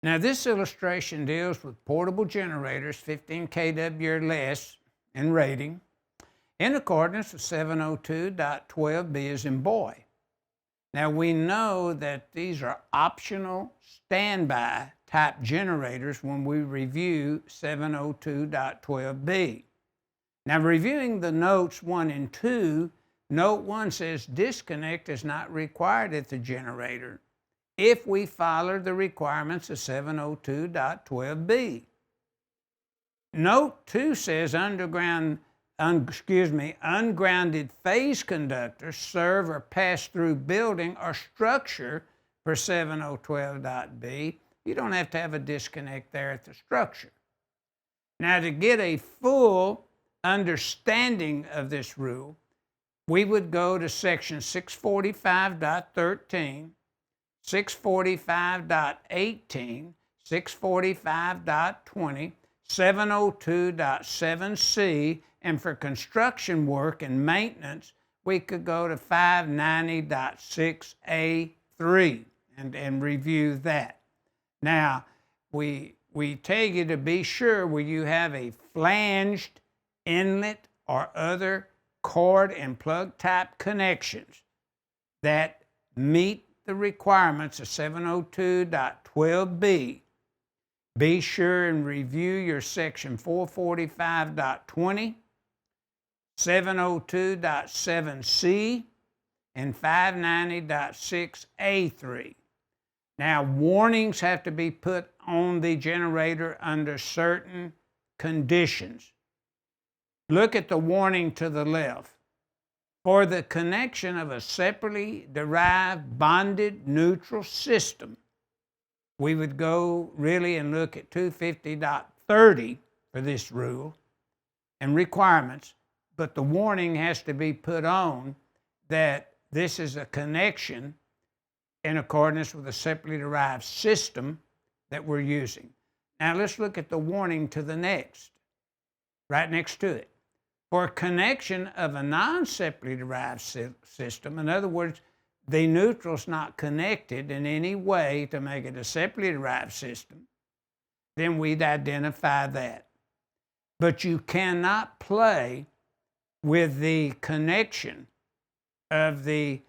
Now this illustration deals with portable generators 15 kW or less in rating in accordance with 702.12b as in boy. Now we know that these are optional standby type generators when we review 702.12b. Now reviewing the notes 1 and 2, note 1 says disconnect is not required at the generator if we follow the requirements of 702.12b. Note 2 says ungrounded phase conductors serve or pass through building or structure for 702.12b. You don't have to have a disconnect there at the structure. Now to get a full understanding of this rule, we would go to section 645.13, 645.18, 645.20, 702.7c, and for construction work and maintenance, we could go to 590.6a3 and review that. Now, we tell you to be sure where you have a flanged inlet or other cord and plug type connections that meet the requirements of 702.12b. Be sure and review your section 445.20, 702.7c, and 590.6a3. Now, warnings have to be put on the generator under certain conditions. Look at the warning to the left. For the connection of a separately derived bonded neutral system, we would go really and look at 250.30 for this rule and requirements, but the warning has to be put on that this is a connection in accordance with a separately derived system that we're using. Now let's look at the warning to the next, right next to it. For connection of a non-separately derived system, in other words, the neutral's not connected in any way to make it a separately derived system, then we'd identify that. But you cannot play with the connection of the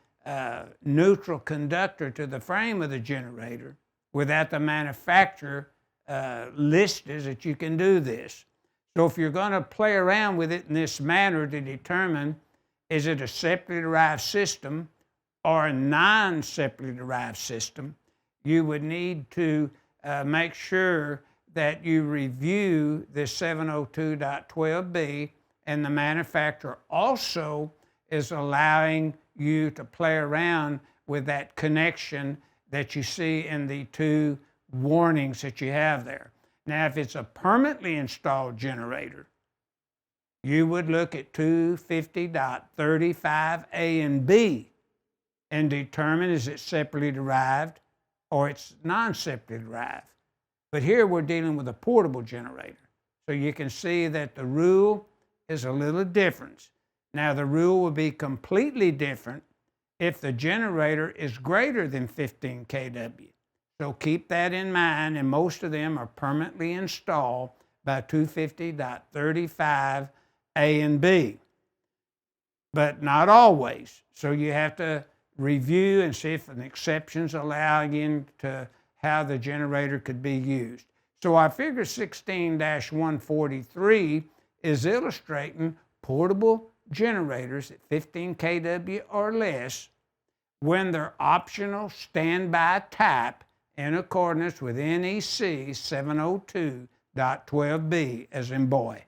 neutral conductor to the frame of the generator without the manufacturer listed that you can do this. So if you're going to play around with it in this manner to determine is it a separately derived system or a non-separately derived system, you would need to make sure that you review this 702.12b, and the manufacturer also is allowing you to play around with that connection that you see in the two warnings that you have there. Now, if it's a permanently installed generator, you would look at 250.35a and b and determine is it separately derived or it's non-separately derived. But here we're dealing with a portable generator. So you can see that the rule is a little different. Now the rule will be completely different if the generator is greater than 15 kW. So keep that in mind, and most of them are permanently installed by 250.35a and b. But not always. So you have to review and see if an exception's allowing to how the generator could be used. So our figure 16-143 is illustrating portable generators at 15 kW or less when they're optional standby type in accordance with NEC 702.12b as in boy.